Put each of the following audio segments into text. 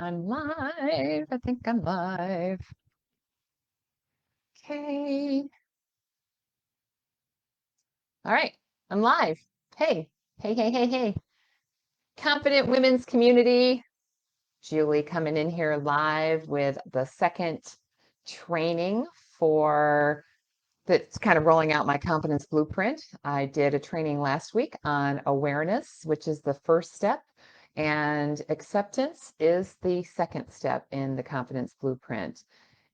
I'm live. I think I'm live. Okay. All right. I'm live. Hey, hey, hey, hey, hey. Confident Women's Community. Julie coming in here live with the second training for that's kind of rolling out my confidence blueprint. I did a training last week on awareness, which is the first step, and acceptance is the second step in the confidence blueprint.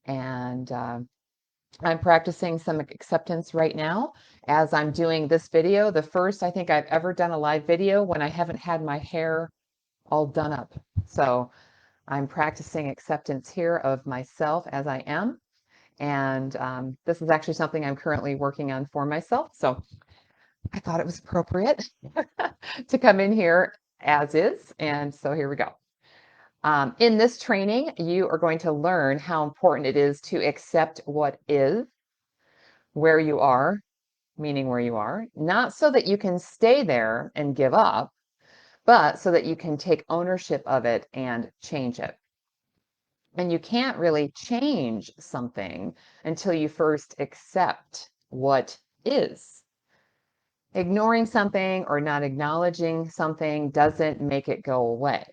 And I'm practicing some acceptance right now as I'm doing this video. The first I think I've ever done a live video when I haven't had my hair all done up. So I'm practicing acceptance here of myself as I am. And this is actually something I'm currently working on for myself. So I thought it was appropriate to come in here as is. And so here we go. In this training, you are going to learn how important it is to accept what is, where you are, meaning where you are, not so that you can stay there and give up, but so that you can take ownership of it and change it. And you can't really change something until you first accept what is. Ignoring something or not acknowledging something doesn't make it go away.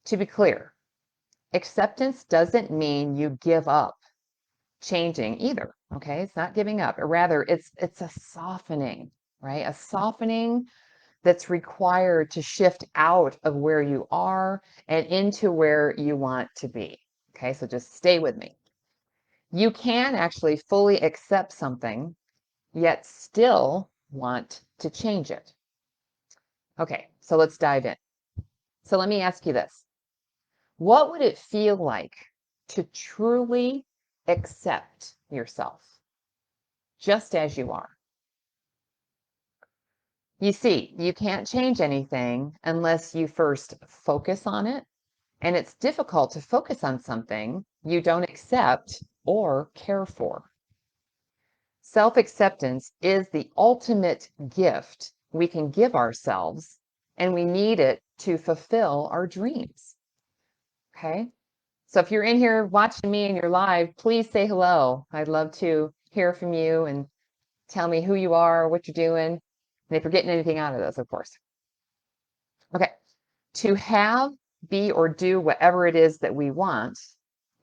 To be clear, acceptance doesn't mean you give up changing either. Okay, it's not giving up. Or rather, it's a softening, right? A softening that's required to shift out of where you are and into where you want to be. Okay, so just stay with me. You can actually fully accept something, yet still want to change it. Okay, so let's dive in. So let me ask you this. What would it feel like to truly accept yourself just as you are? You see, you can't change anything unless you first focus on it. And it's difficult to focus on something you don't accept or care for. Self-acceptance is the ultimate gift we can give ourselves, and we need it to fulfill our dreams. Okay? So if you're in here watching me and you're live, please say hello. I'd love to hear from you and tell me who you are, what you're doing, and if you're getting anything out of this, of course. Okay. To have, be, or do whatever it is that we want,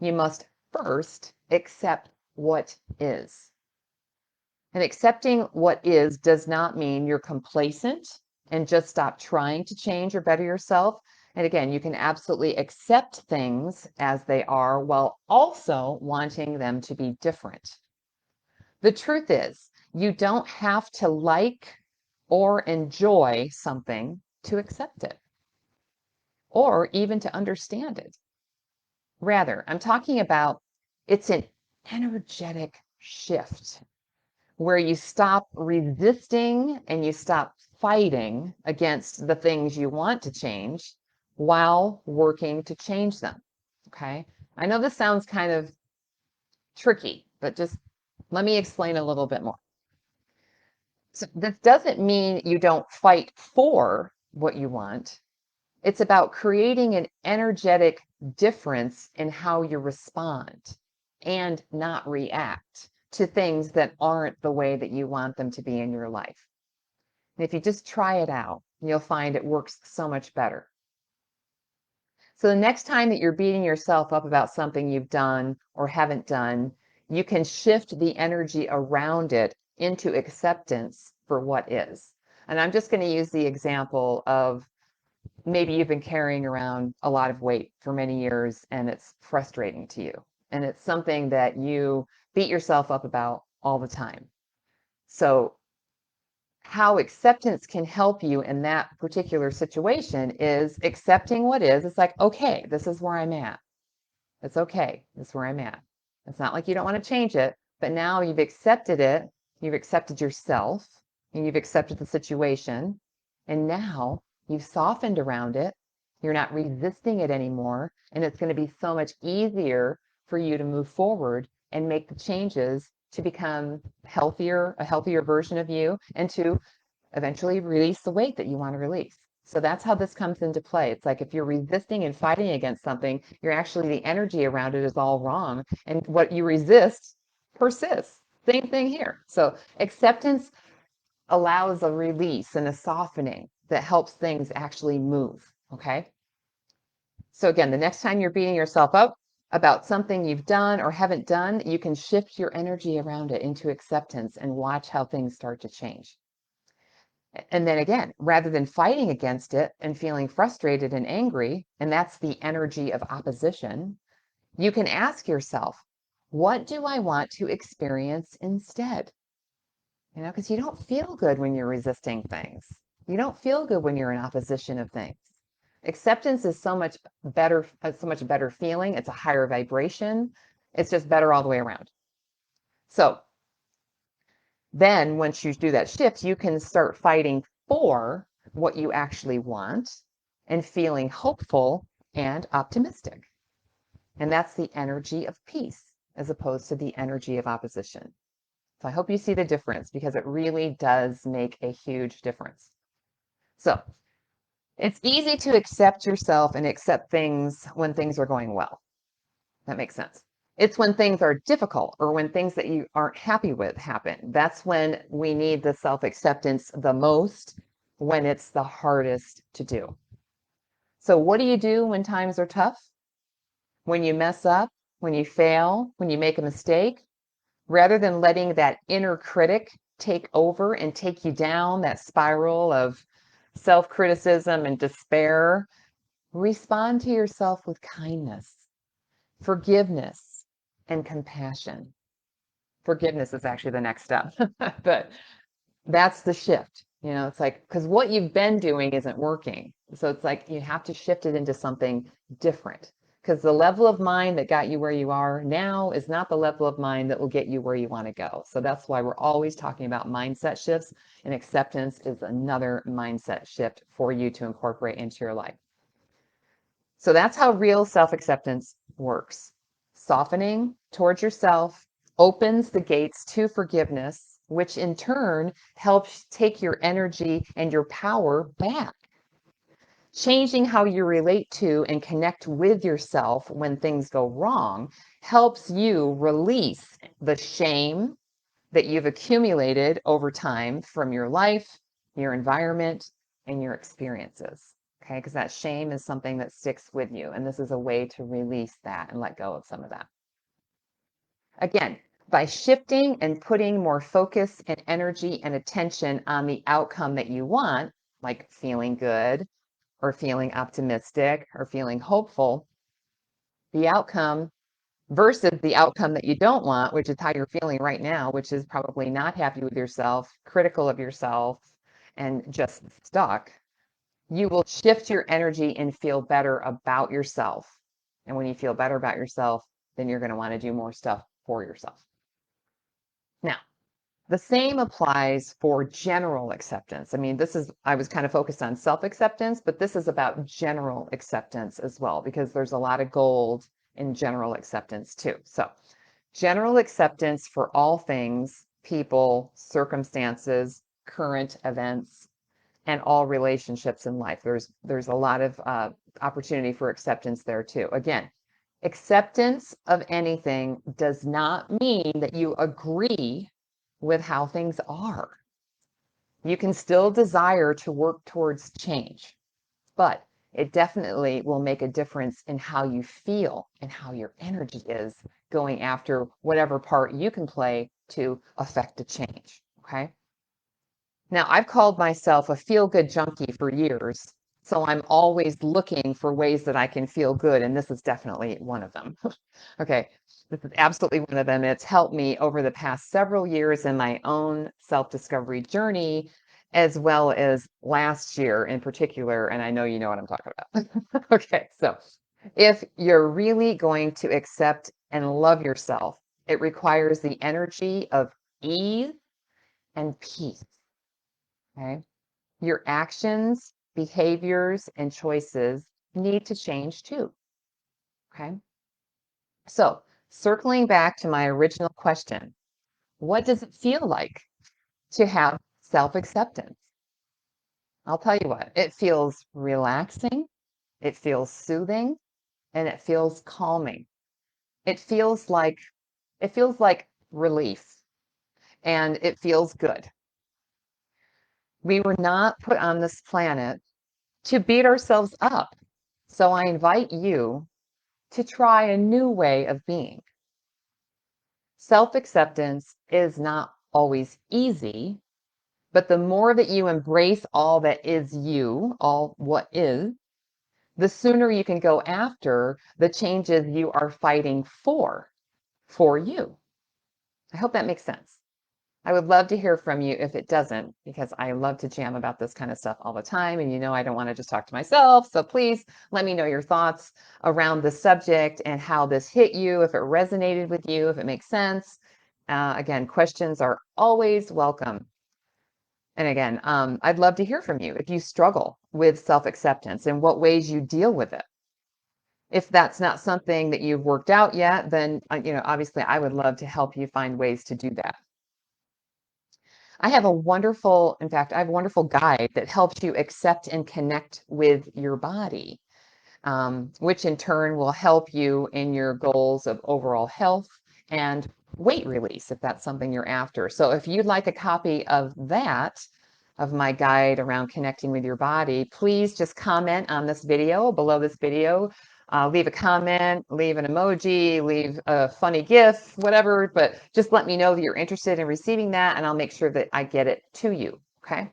you must first accept what is. And accepting what is does not mean you're complacent and just stop trying to change or better yourself. And again, you can absolutely accept things as they are while also wanting them to be different. The truth is, you don't have to like or enjoy something to accept it, or even to understand it. Rather, I'm talking about it's an energetic shift where you stop resisting and you stop fighting against the things you want to change while working to change them. Okay. I know this sounds kind of tricky, but just let me explain a little bit more. So this doesn't mean you don't fight for what you want. It's about creating an energetic difference in how you respond and not react to things that aren't the way that you want them to be in your life. And if you just try it out, you'll find it works so much better. So the next time that you're beating yourself up about something you've done or haven't done, you can shift the energy around it into acceptance for what is. And I'm just going to use the example of maybe you've been carrying around a lot of weight for many years and it's frustrating to you. And it's something that you beat yourself up about all the time. So how acceptance can help you in that particular situation is accepting what is. It's like, okay, this is where I'm at. It's okay. This is where I'm at. It's not like you don't want to change it, but now you've accepted it. You've accepted yourself and you've accepted the situation. And now you've softened around it. You're not resisting it anymore. And it's going to be so much easier for you to move forward and make the changes to become healthier, a healthier version of you, and to eventually release the weight that you want to release. So that's how this comes into play. It's like if you're resisting and fighting against something, you're actually, the energy around it is all wrong. And what you resist persists. Same thing here. So acceptance allows a release and a softening that helps things actually move. Okay. So again, the next time you're beating yourself up about something you've done or haven't done, you can shift your energy around it into acceptance and watch how things start to change. And then again, rather than fighting against it and feeling frustrated and angry, and that's the energy of opposition, you can ask yourself, what do I want to experience instead? Because you don't feel good when you're resisting things. You don't feel good when you're in opposition of things. Acceptance is so much better feeling. It's a higher vibration. It's just better all the way around. So then once you do that shift, you can start fighting for what you actually want and feeling hopeful and optimistic. And that's the energy of peace as opposed to the energy of opposition. So I hope you see the difference because it really does make a huge difference. So it's easy to accept yourself and accept things when things are going well. That makes sense. It's when things are difficult or when things that you aren't happy with happen. That's when we need the self-acceptance the most, when it's the hardest to do. So what do you do when times are tough? When you mess up, when you fail, when you make a mistake? Rather than letting that inner critic take over and take you down that spiral of self-criticism and despair, respond to yourself with kindness, forgiveness, and compassion. Forgiveness is actually the next step, but that's the shift. It's like, because what you've been doing isn't working. So it's like you have to shift it into something different. Because the level of mind that got you where you are now is not the level of mind that will get you where you want to go. So that's why we're always talking about mindset shifts, and acceptance is another mindset shift for you to incorporate into your life. So that's how real self-acceptance works. Softening towards yourself opens the gates to forgiveness, which in turn helps take your energy and your power back. Changing how you relate to and connect with yourself when things go wrong helps you release the shame that you've accumulated over time from your life, your environment, and your experiences. Okay, because that shame is something that sticks with you. And this is a way to release that and let go of some of that. Again, by shifting and putting more focus and energy and attention on the outcome that you want, like feeling good or feeling optimistic or feeling hopeful, the outcome versus the outcome that you don't want, which is how you're feeling right now, which is probably not happy with yourself, critical of yourself, and just stuck, you will shift your energy and feel better about yourself. And when you feel better about yourself, then you're going to want to do more stuff for yourself. Now, the same applies for general acceptance. I mean, I was kind of focused on self-acceptance, but this is about general acceptance as well, because there's a lot of gold in general acceptance too. So general acceptance for all things, people, circumstances, current events, and all relationships in life. There's a lot of opportunity for acceptance there too. Again, acceptance of anything does not mean that you agree with how things are. You can still desire to work towards change, but it definitely will make a difference in how you feel and how your energy is going after whatever part you can play to affect a change. Okay. Now, I've called myself a feel-good junkie for years, so I'm always looking for ways that I can feel good, and this is definitely one of them. Okay, this is absolutely one of them. It's helped me over the past several years in my own self-discovery journey, as well as last year in particular, and I know you know what I'm talking about. Okay, so if you're really going to accept and love yourself, it requires the energy of ease and peace. Okay. Your actions, behaviors, and choices need to change too. Okay. So, circling back to my original question, what does it feel like to have self acceptance? I'll tell you what, it feels relaxing, it feels soothing, and it feels calming. It feels like it feels like relief, and it feels good. We were not put on this planet to beat ourselves up. So I invite you to try a new way of being. Self-acceptance is not always easy, but the more that you embrace all that is you, all what is, the sooner you can go after the changes you are fighting for you. I hope that makes sense. I would love to hear from you if it doesn't, because I love to jam about this kind of stuff all the time. And you know, I don't want to just talk to myself. So please let me know your thoughts around the subject and how this hit you, if it resonated with you, if it makes sense. Again, questions are always welcome. And again, I'd love to hear from you if you struggle with self-acceptance and what ways you deal with it. If that's not something that you've worked out yet, then, you know, obviously I would love to help you find ways to do that. I have a wonderful, in fact, I have a wonderful guide that helps you accept and connect with your body, which in turn will help you in your goals of overall health and weight release, if that's something you're after. So if you'd like a copy of that, of my guide around connecting with your body, please just comment on this video, below this video. Leave a comment, leave an emoji, leave a funny GIF, whatever, but just let me know that you're interested in receiving that, and I'll make sure that I get it to you, okay?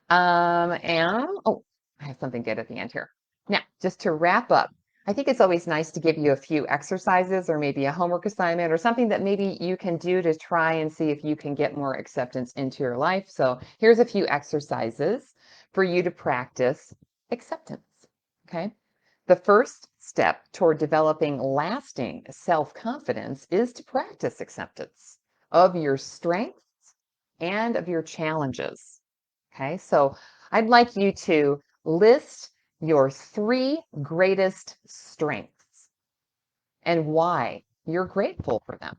And, oh, I have something good at the end here. Now, just to wrap up, I think it's always nice to give you a few exercises or maybe a homework assignment or something that maybe you can do to try and see if you can get more acceptance into your life. So here's a few exercises for you to practice acceptance, okay? The first step toward developing lasting self-confidence is to practice acceptance of your strengths and of your challenges. Okay, so I'd like you to list your 3 greatest strengths and why you're grateful for them.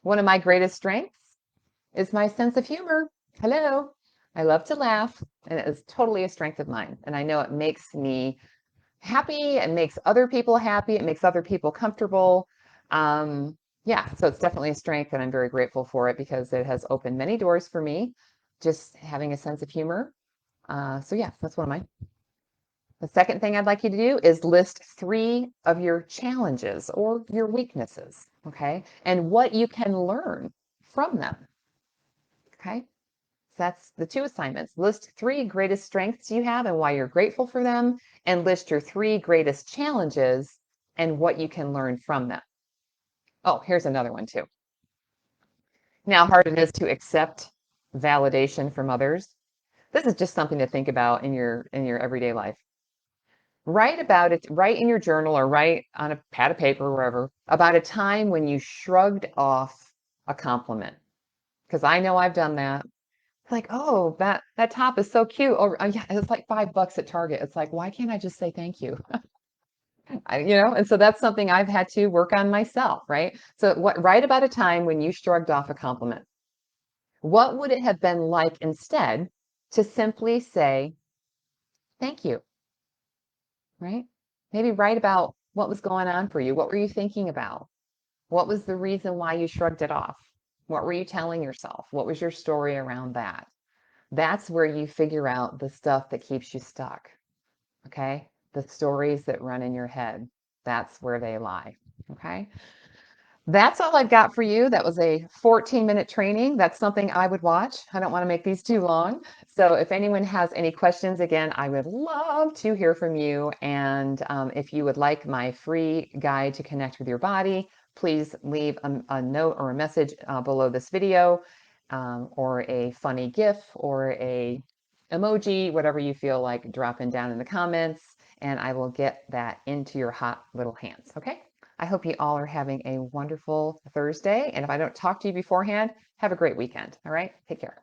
One of my greatest strengths is my sense of humor. Hello. I love to laugh, and it is totally a strength of mine. And I know it makes me happy, it makes other people happy, it makes other people comfortable. Yeah, so it's definitely a strength, and I'm very grateful for it because it has opened many doors for me, just having a sense of humor. So yeah, that's one of mine. The second thing I'd like you to do is list 3 of your challenges or your weaknesses, okay? And what you can learn from them, okay? So that's the 2 assignments. List 3 greatest strengths you have and why you're grateful for them, and list your 3 greatest challenges and what you can learn from them. Oh, here's another one too. Now, how hard it is to accept validation from others. This is just something to think about in your everyday life. Write about it, write in your journal or write on a pad of paper, wherever, about a time when you shrugged off a compliment. Because I know I've done that. It's like, oh, that top is so cute. Or yeah, it's like $5 at Target. It's like, why can't I just say thank you? And so that's something I've had to work on myself, right? So write about a time when you shrugged off a compliment. What would it have been like instead to simply say thank you, right? Maybe write about what was going on for you. What were you thinking about? What was the reason why you shrugged it off? What were you telling yourself? What was your story around that? That's where you figure out the stuff that keeps you stuck. Okay? The stories that run in your head. That's where they lie. Okay? That's all I've got for you. That was a 14-minute training. That's something I would watch. I don't want to make these too long. So if anyone has any questions, again, I would love to hear from you. And if you would like my free guide to connect with your body, please leave a note or a message below this video, or a funny GIF or a emoji, whatever you feel like dropping down in the comments, and I will get that into your hot little hands. Okay? I hope you all are having a wonderful Thursday. And if I don't talk to you beforehand, have a great weekend. All right? Take care.